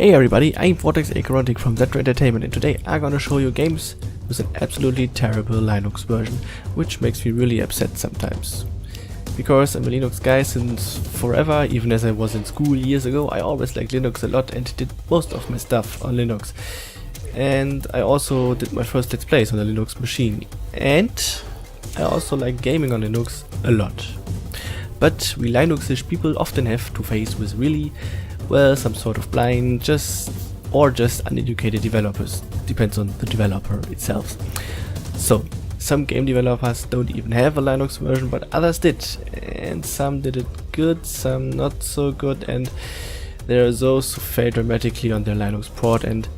Hey everybody, I'm Vortex Acherontic from Zedra Entertainment, and today I'm gonna show you games with an absolutely terrible Linux version, which makes me really upset sometimes. Because I'm a Linux guy since forever, even as I was in school years ago. I always liked Linux a lot and did most of my stuff on Linux. And I also did my first Let's Plays on a Linux machine. And I also like gaming on Linux a lot. But we Linuxish people often have to face with really, well, some sort of blind, just uneducated developers. Depends on the developer itself. So, some game developers don't even have a Linux version, but others did. And some did it good, some not so good, and there are those who fail dramatically on their Linux port, and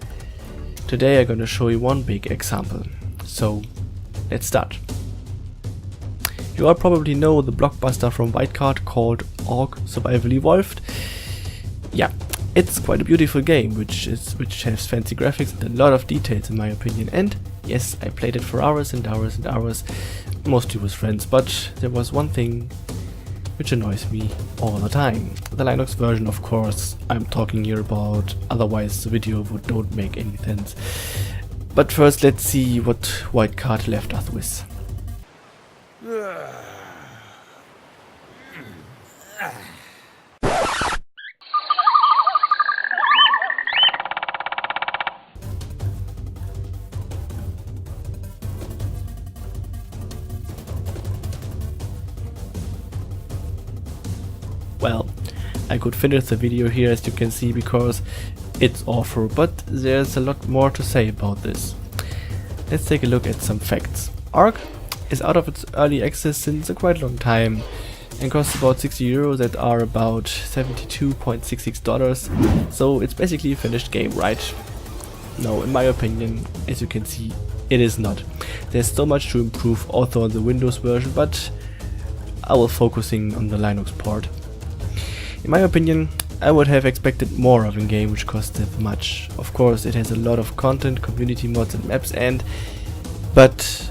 today I'm gonna show you one big example. So, let's start. You all probably know the blockbuster from Wildcard called ARK Survival Evolved. Yeah, it's quite a beautiful game, which has fancy graphics and a lot of details in my opinion. And yes, I played it for hours and hours and hours, mostly with friends, but there was one thing which annoys me all the time. The Linux version, of course, I'm talking here about, otherwise the video would don't make any sense. But first let's see what Wildcard left us with. Well, I could finish the video here, as you can see, because it's awful, but there's a lot more to say about this. Let's take a look at some facts. ARK is out of its early access since a quite long time and costs about 60 euros, that are about $72.66, so it's basically a finished game, right? No, in my opinion, as you can see, it is not. There's so much to improve also on the Windows version, but I will focusing on the Linux port. In my opinion, I would have expected more of a game which costs that much. Of course, it has a lot of content, community mods and maps, and but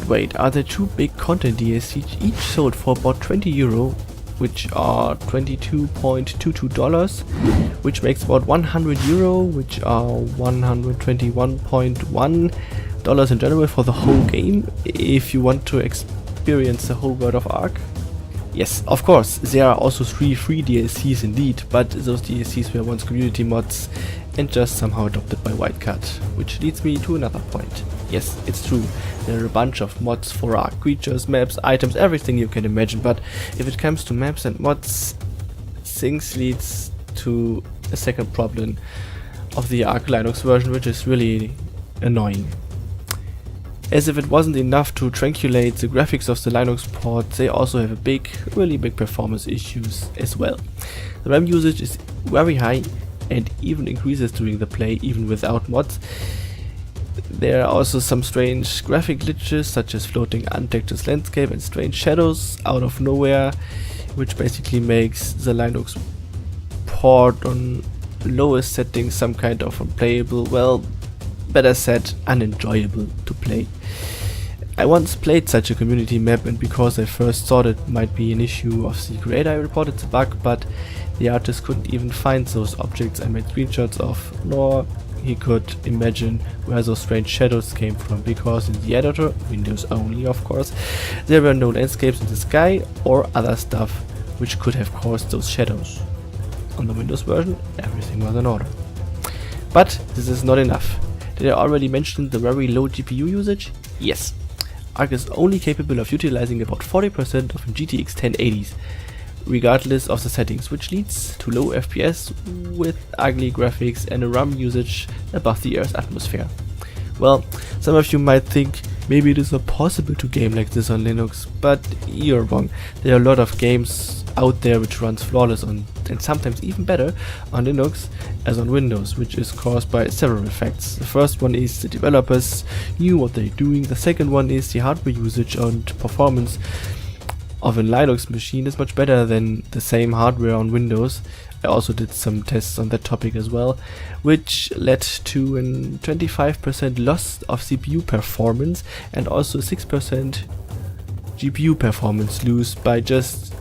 wait, are there two big content DLCs each sold for about 20 euro, which are $22.22, which makes about 100 euro, which are $121.1 in general for the whole game, if you want to experience the whole world of ARK? Yes, of course, there are also 3 free DLCs indeed, but those DLCs were once community mods and just somehow adopted by Wildcard, which leads me to another point. Yes, it's true, there are a bunch of mods for ARK, creatures, maps, items, everything you can imagine, but if it comes to maps and mods, things leads to a second problem of the ARK Linux version, which is really annoying. As if it wasn't enough to triangulate the graphics of the Linux port, they also have really big performance issues as well. The RAM usage is very high and even increases during the play, even without mods. There are also some strange graphic glitches, such as floating untextured landscape and strange shadows out of nowhere, which basically makes the Linux port on lowest settings some kind of unplayable, well, better said, unenjoyable to play. I once played such a community map, and because I first thought it might be an issue of the creator, I reported the bug, but the artist couldn't even find those objects I made screenshots of, nor he could imagine where those strange shadows came from, because in the editor, Windows only of course, there were no landscapes in the sky or other stuff which could have caused those shadows. On the Windows version, everything was in order. But this is not enough. Did I already mention the very low GPU usage? Yes. ARK is only capable of utilizing about 40% of GTX 1080s, regardless of the settings, which leads to low FPS with ugly graphics and a RAM usage above the Earth's atmosphere. Well, some of you might think maybe it is not possible to game like this on Linux, but you're wrong. There are a lot of games out there which runs flawless on, and sometimes even better, on Linux as on Windows, which is caused by several effects. The first one is the developers knew what they're doing. The second one is the hardware usage and performance of a Linux machine is much better than the same hardware on Windows. I also did some tests on that topic as well, which led to a 25% loss of CPU performance and also 6% GPU performance lose by just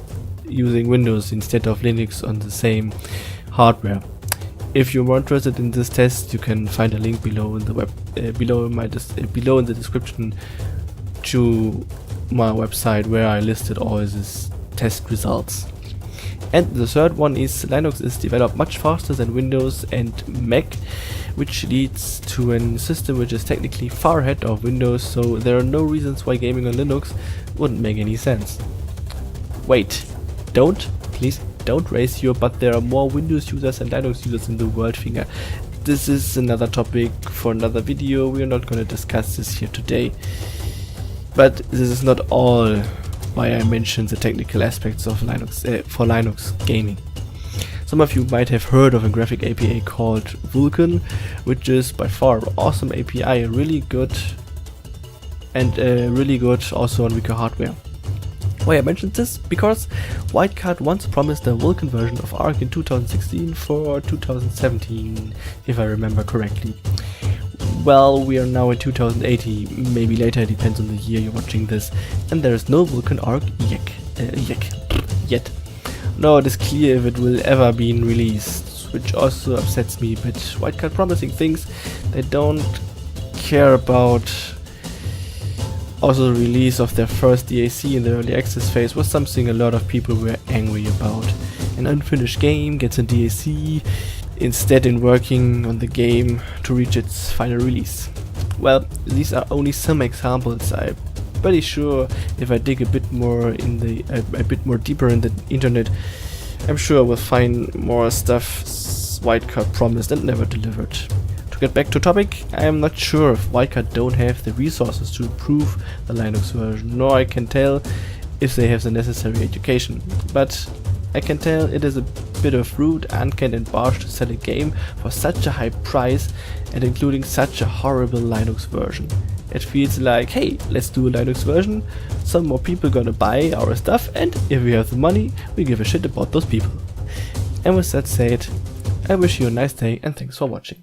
using Windows instead of Linux on the same hardware. If you're more interested in this test, you can find a link below in the below in the description to my website where I listed all these test results. And the third one is Linux is developed much faster than Windows and Mac, which leads to a system which is technically far ahead of Windows, so there are no reasons why gaming on Linux wouldn't make any sense. Wait, please don't raise your "but there are more Windows users and Linux users in the world" finger. This is another topic for another video. We are not going to discuss this here today. But this is not all why I mentioned the technical aspects of Linux for Linux gaming. Some of you might have heard of a graphic API called Vulkan, which is by far an awesome API, really good also on weaker hardware. Why I mentioned this? Because Wildcard once promised a Vulkan version of ARK in 2016 for 2017, if I remember correctly. Well, we are now in 2080, maybe later, it depends on the year you're watching this, and there is no Vulkan ARK yet. No, it is clear if it will ever be released, which also upsets me a bit. Wildcard promising things they don't care about. Also, the release of their first DAC in the early access phase was something a lot of people were angry about. An unfinished game gets a DAC instead in working on the game to reach its final release. Well, these are only some examples. I'm pretty sure if I dig a bit more deeper in the internet, I'm sure I will find more stuff Wildcard promised and never delivered. To get back to topic, I am not sure if Wildcard don't have the resources to improve the Linux version, nor I can tell if they have the necessary education, but I can tell it is a bit of rude, uncanny and harsh to sell a game for such a high price and including such a horrible Linux version. It feels like, hey, let's do a Linux version, some more people gonna buy our stuff, and if we have the money, we give a shit about those people. And with that said, I wish you a nice day and thanks for watching.